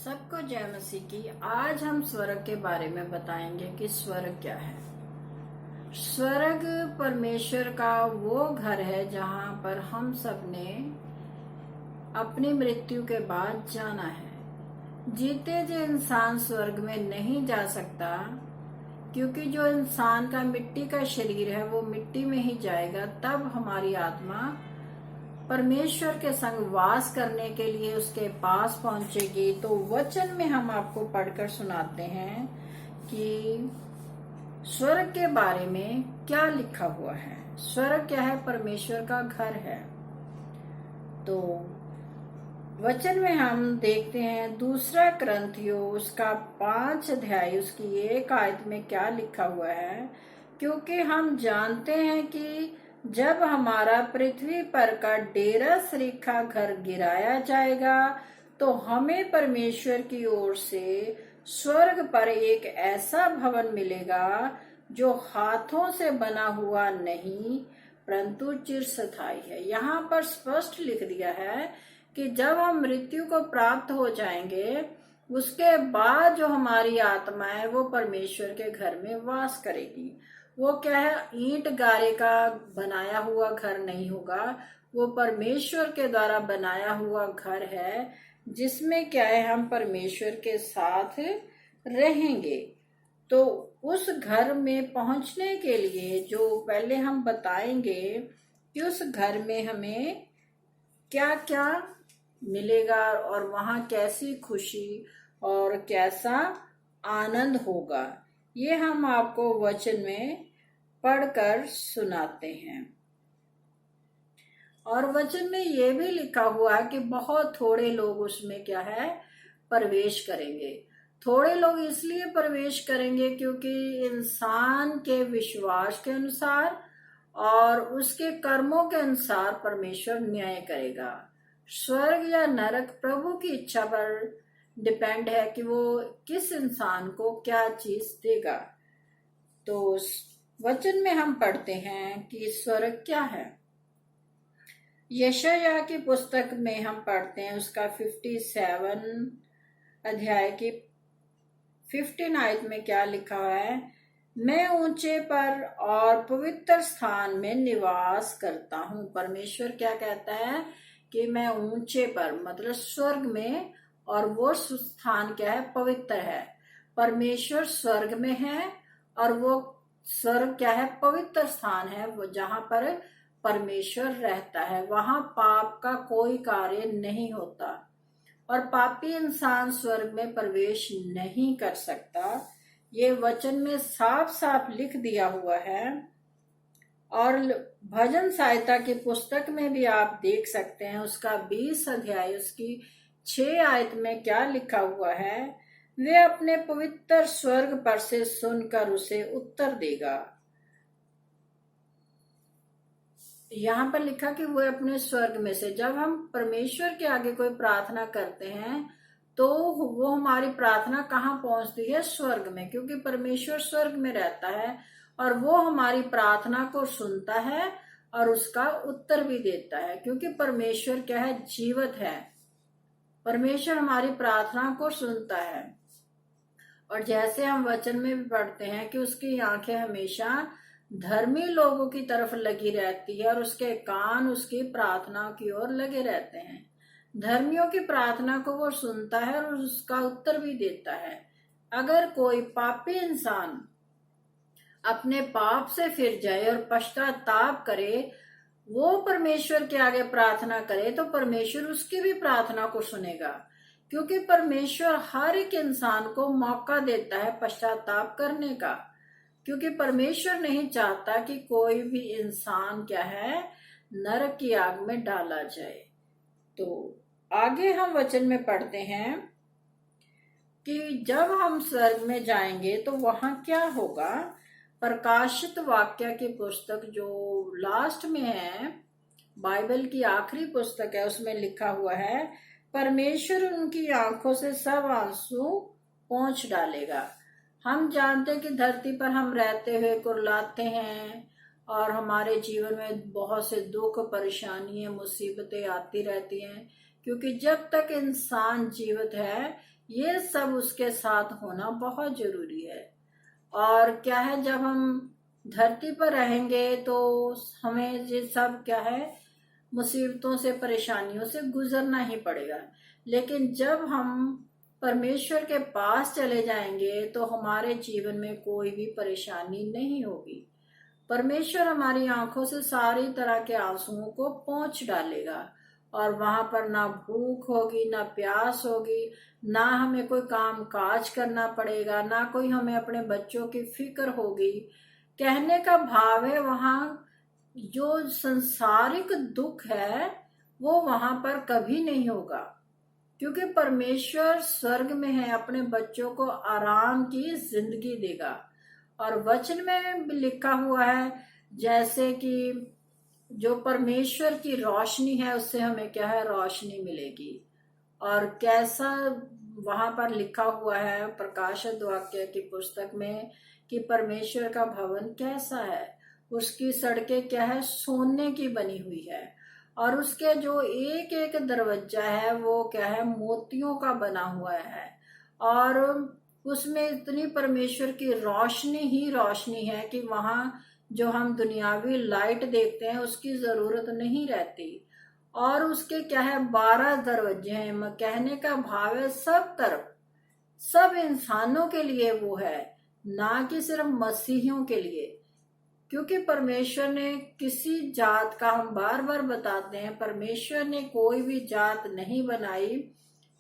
सबको जय मसीह की। आज हम स्वर्ग के बारे में बताएंगे कि स्वर्ग क्या है। स्वर्ग परमेश्वर का वो घर है जहाँ पर हम सब ने अपनी मृत्यु के बाद जाना है। जीते जी इंसान स्वर्ग में नहीं जा सकता, क्योंकि जो इंसान का मिट्टी का शरीर है वो मिट्टी में ही जाएगा। तब हमारी आत्मा परमेश्वर के संग वास करने के लिए उसके पास पहुंचेगी। तो वचन में हम आपको पढ़कर सुनाते हैं कि स्वर्ग के बारे में क्या लिखा हुआ है। स्वर्ग क्या है? परमेश्वर का घर है। तो वचन में हम देखते हैं दूसरा क्रंथियो उसका 5 अध्याय उसकी 1 आयत में क्या लिखा हुआ है। क्योंकि हम जानते हैं कि जब हमारा पृथ्वी पर का डेरा सरीखा घर गिराया जाएगा तो हमें परमेश्वर की ओर से स्वर्ग पर एक ऐसा भवन मिलेगा जो हाथों से बना हुआ नहीं परंतु चिरस्थायी है। यहाँ पर स्पष्ट लिख दिया है कि जब हम मृत्यु को प्राप्त हो जाएंगे उसके बाद जो हमारी आत्मा है वो परमेश्वर के घर में वास करेगी। वो क्या है? ईंट गारे का बनाया हुआ घर नहीं होगा, वो परमेश्वर के द्वारा बनाया हुआ घर है जिसमें क्या है, हम परमेश्वर के साथ रहेंगे। तो उस घर में पहुंचने के लिए जो पहले हम बताएंगे कि उस घर में हमें क्या क्या मिलेगा और वहां कैसी खुशी और कैसा आनंद होगा, ये हम आपको वचन में पढ़कर सुनाते हैं। और वचन में ये भी लिखा हुआ है कि बहुत थोड़े लोग उसमें क्या है, प्रवेश करेंगे। थोड़े लोग इसलिए प्रवेश करेंगे क्योंकि इंसान के विश्वास के अनुसार और उसके कर्मों के अनुसार परमेश्वर न्याय करेगा। स्वर्ग या नरक प्रभु की इच्छा पर डिपेंड है कि वो किस इंसान को क्या चीज देगा। तो वचन में हम पढ़ते हैं कि स्वर्ग क्या है। यशायाह की पुस्तक में हम पढ़ते हैं उसका 57 अध्याय की 15 आयत में क्या लिखा है। मैं ऊंचे पर और पवित्र स्थान में निवास करता हूँ। परमेश्वर क्या कहता है कि मैं ऊंचे पर मतलब स्वर्ग में, और वो स्थान क्या है? पवित्र है। परमेश्वर स्वर्ग में है और वो स्वर्ग क्या है? पवित्र स्थान है, वो जहां पर परमेश्वर रहता है। वहां पाप का कोई कार्य नहीं होता और पापी इंसान स्वर्ग में प्रवेश नहीं कर सकता। ये वचन में साफ साफ लिख दिया हुआ है। और भजन सहायता की पुस्तक में भी आप देख सकते हैं उसका 20 अध्याय उसकी 6 आयत में क्या लिखा हुआ है। वे अपने पवित्र स्वर्ग पर से सुनकर उसे उत्तर देगा। यहाँ पर लिखा कि वो अपने स्वर्ग में से, जब हम परमेश्वर के आगे कोई प्रार्थना करते हैं तो वो हमारी प्रार्थना कहाँ पहुंचती है? स्वर्ग में, क्योंकि परमेश्वर स्वर्ग में रहता है और वो हमारी प्रार्थना को सुनता है और उसका उत्तर भी देता है। क्योंकि परमेश्वर क्या है? जीवित है। परमेश्वर हमारी प्रार्थना को सुनता है। और जैसे हम वचन में भी पढ़ते हैं कि उसकी आंखें हमेशा धर्मी लोगों की तरफ लगी रहती है और उसके कान उसकी प्रार्थना की ओर लगे रहते हैं। धर्मियों की प्रार्थना को वो सुनता है और उसका उत्तर भी देता है। अगर कोई पापी इंसान अपने पाप से फिर जाए और पश्चाताप करे, वो परमेश्वर के आगे प्रार्थना करे, तो परमेश्वर उसकी भी प्रार्थना को सुनेगा। क्योंकि परमेश्वर हर एक इंसान को मौका देता है पश्चाताप करने का, क्योंकि परमेश्वर नहीं चाहता कि कोई भी इंसान क्या है, नरक की आग में डाला जाए। तो आगे हम वचन में पढ़ते हैं कि जब हम स्वर्ग में जाएंगे तो वहां क्या होगा। प्रकाशित वाक्य की पुस्तक जो लास्ट में है, बाइबल की आखिरी पुस्तक है, उसमें लिखा हुआ है परमेश्वर उनकी आंखों से सब आंसू पोंछ डालेगा। हम जानते हैं कि धरती पर हम रहते हुए कुर्लाते हैं और हमारे जीवन में बहुत से दुख परेशानियां मुसीबतें आती रहती हैं, क्योंकि जब तक इंसान जीवित है ये सब उसके साथ होना बहुत जरूरी है। और क्या है, जब हम धरती पर रहेंगे तो हमें ये सब क्या है, मुसीबतों से परेशानियों से गुजरना ही पड़ेगा। लेकिन जब हम परमेश्वर के पास चले जाएंगे तो हमारे जीवन में कोई भी परेशानी नहीं होगी। परमेश्वर हमारी आंखों से सारी तरह के आंसुओं को पोंछ डालेगा, और वहां पर ना भूख होगी, ना प्यास होगी, ना हमें कोई काम काज करना पड़ेगा, ना कोई हमें अपने बच्चों की फिक्र होगी। कहने का भाव है, वहां जो संसारिक दुख है वो वहां पर कभी नहीं होगा, क्योंकि परमेश्वर स्वर्ग में है, अपने बच्चों को आराम की जिंदगी देगा। और वचन में भी लिखा हुआ है, जैसे कि जो परमेश्वर की रोशनी है उससे हमें क्या है, रोशनी मिलेगी। और कैसा वहां पर लिखा हुआ है प्रकाशित वाक्य की पुस्तक में कि परमेश्वर का भवन कैसा है, उसकी सड़कें क्या है, सोने की बनी हुई है, और उसके जो एक एक दरवाजा है वो क्या है, मोतियों का बना हुआ है। और उसमें इतनी परमेश्वर की रोशनी ही रोशनी है कि वहां जो हम दुनियावी लाइट देखते हैं उसकी जरूरत नहीं रहती। और उसके क्या है, 12 दरवाजे हैं। कहने का भाव है सब तरफ, सब इंसानों के लिए वो है, ना कि सिर्फ मसीहियों के लिए। क्योंकि परमेश्वर ने किसी जात का, हम बार बार बताते हैं, परमेश्वर ने कोई भी जात नहीं बनाई।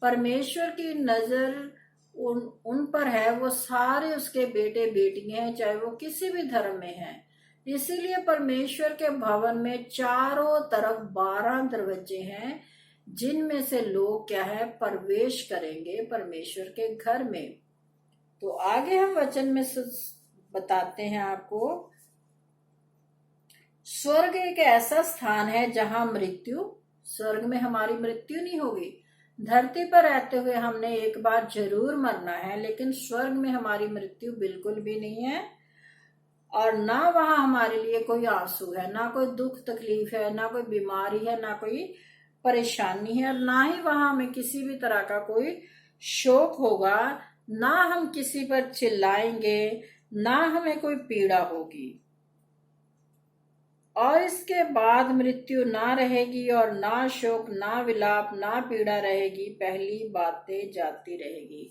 परमेश्वर की नजर उन पर है, वो सारे उसके बेटे बेटियां हैं, चाहे वो किसी भी धर्म में हैं। इसीलिए परमेश्वर के भवन में चारों तरफ 12 दरवाजे हैं, जिनमें से लोग क्या है, प्रवेश करेंगे परमेश्वर के घर में। तो आगे हम वचन में बताते हैं आपको, स्वर्ग एक ऐसा स्थान है जहां मृत्यु, स्वर्ग में हमारी मृत्यु नहीं होगी। धरती पर रहते हुए हमने एक बार जरूर मरना है, लेकिन स्वर्ग में हमारी मृत्यु बिल्कुल भी नहीं है। और ना वहां हमारे लिए कोई आंसू है, ना कोई दुख तकलीफ है, ना कोई बीमारी है, ना कोई परेशानी है, और ना ही वहां हमें किसी भी तरह का कोई शोक होगा, ना हम किसी पर चिल्लाएंगे, ना हमें कोई पीड़ा होगी। और इसके बाद मृत्यु ना रहेगी, और ना शोक, ना विलाप, ना पीड़ा रहेगी, पहली बातें जाती रहेगी।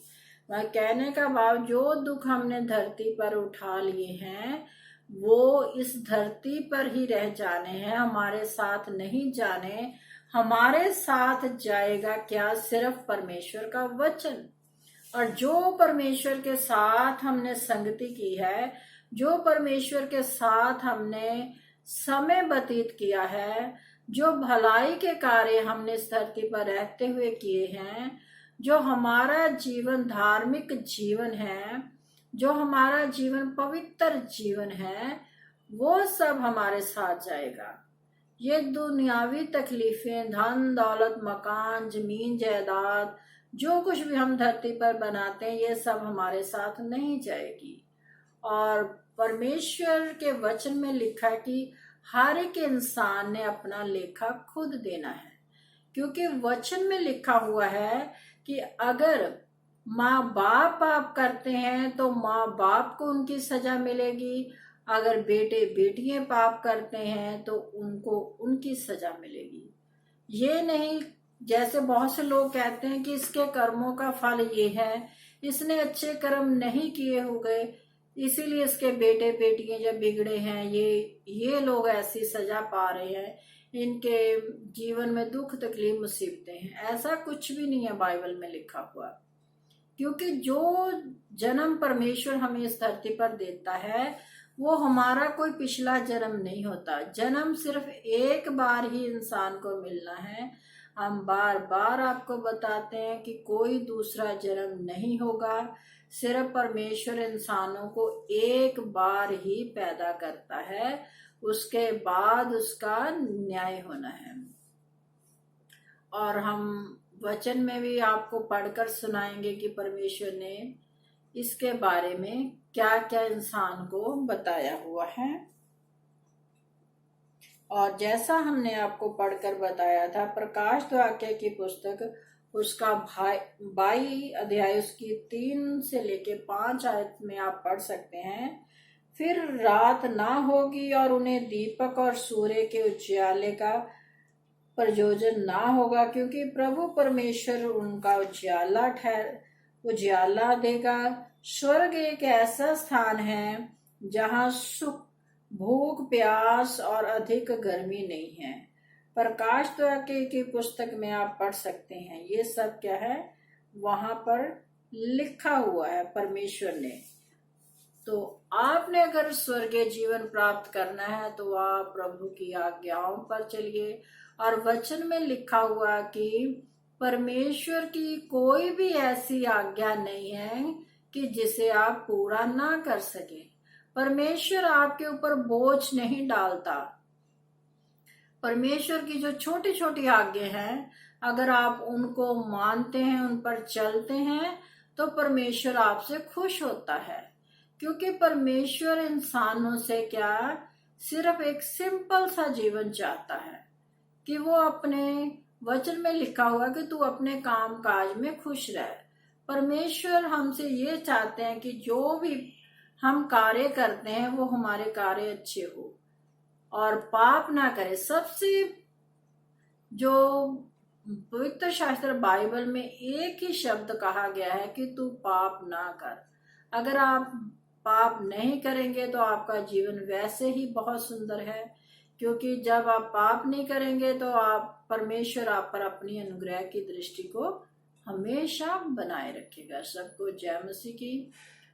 वह कहने का भाव, जो दुख हमने धरती पर उठा लिए हैं वो इस धरती पर ही रह जाने हैं, हमारे साथ नहीं जाने। हमारे साथ जाएगा क्या, सिर्फ परमेश्वर का वचन। और जो परमेश्वर के साथ हमने संगति की है, जो परमेश्वर के साथ हमने समय व्यतीत किया है, जो भलाई के कार्य हमने इस धरती पर रहते हुए किए हैं, जो हमारा जीवन धार्मिक जीवन है, जो हमारा जीवन पवित्र जीवन है, वो सब हमारे साथ जाएगा। ये दुनियावी तकलीफें, धन दौलत, मकान, जमीन जायदाद, जो कुछ भी हम धरती पर बनाते हैं, ये सब हमारे साथ नहीं जाएगी। और परमेश्वर के वचन में लिखा कि हर एक इंसान ने अपना लेखा खुद देना है। क्योंकि वचन में लिखा हुआ है कि अगर माँ बाप पाप करते हैं तो माँ बाप को उनकी सजा मिलेगी, अगर बेटे बेटियां पाप करते हैं तो उनको उनकी सजा मिलेगी। ये नहीं जैसे बहुत से लोग कहते हैं कि इसके कर्मों का फल ये है, इसने अच्छे कर्म नहीं किए हो गए, इसीलिए इसके बेटे बेटियां जब बिगड़े हैं, ये लोग ऐसी सजा पा रहे हैं, इनके जीवन में दुख तकलीफ मुसीबतें हैं। ऐसा कुछ भी नहीं है बाइबल में लिखा हुआ। क्योंकि जो जन्म परमेश्वर हमें इस धरती पर देता है वो हमारा कोई पिछला जन्म नहीं होता। जन्म सिर्फ एक बार ही इंसान को मिलना है। हम बार बार आपको बताते हैं कि कोई दूसरा जन्म नहीं होगा। सिर्फ परमेश्वर इंसानों को एक बार ही पैदा करता है, उसके बाद उसका न्याय होना है। और हम वचन में भी आपको पढ़कर सुनाएंगे कि परमेश्वर ने इसके बारे में क्या क्या इंसान को बताया हुआ है। और जैसा हमने आपको पढ़कर बताया था प्रकाश वाक्य की पुस्तक उसका 22 अध्याय उसकी 3 से लेके 5 आयत में आप पढ़ सकते हैं। फिर रात ना होगी और उन्हें दीपक और सूर्य के उजियाले का प्रयोजन ना होगा, क्योंकि प्रभु परमेश्वर उनका उजियाला देगा। स्वर्ग एक ऐसा स्थान है जहाँ सुख, भूख, प्यास और अधिक गर्मी नहीं है। प्रकाश द्वारा की पुस्तक में आप पढ़ सकते हैं, ये सब क्या है वहां पर लिखा हुआ है परमेश्वर ने। तो आपने अगर स्वर्गीय जीवन प्राप्त करना है तो आप प्रभु की आज्ञाओं पर चलिए। और वचन में लिखा हुआ कि परमेश्वर की कोई भी ऐसी आज्ञा नहीं है कि जिसे आप पूरा ना कर सके। परमेश्वर आपके ऊपर बोझ नहीं डालता। परमेश्वर की जो छोटी छोटी आज्ञा हैं, अगर आप उनको मानते हैं, उन पर चलते हैं, तो परमेश्वर आपसे खुश होता है। क्योंकि परमेश्वर इंसानों से क्या सिर्फ एक सिंपल सा जीवन चाहता है कि वो अपने वचन में लिखा हुआ कि तू अपने काम काज में खुश रह। परमेश्वर हमसे ये चाहते हैं कि जो भी हम कार्य करते हैं वो हमारे कार्य अच्छे हो और पाप ना करे। सबसे जो पवित्र शास्त्र बाइबल में एक ही शब्द कहा गया है कि तू पाप ना कर। अगर आप पाप नहीं करेंगे तो आपका जीवन वैसे ही बहुत सुंदर है, क्योंकि जब आप पाप नहीं करेंगे तो आप परमेश्वर आप पर अपनी अनुग्रह की दृष्टि को हमेशा बनाए रखेगा। सबको जय मसीह की।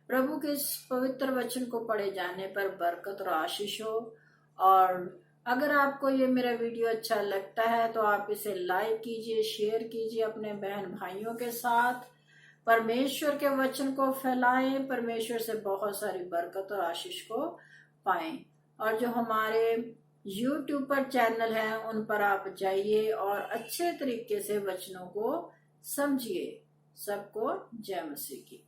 प्रभु के इस पवित्र वचन को पढ़े जाने पर बरकत और आशीष हो। और अगर आपको ये मेरा वीडियो अच्छा लगता है तो आप इसे लाइक कीजिए, शेयर कीजिए अपने बहन भाइयों के साथ। परमेश्वर के वचन को फैलाएं, परमेश्वर से बहुत सारी बरकत और आशीष को पाएं। और जो हमारे YouTube पर चैनल है उन पर आप जाइए और अच्छे तरीके से वचनों को समझिए। सबको जय मसीह की।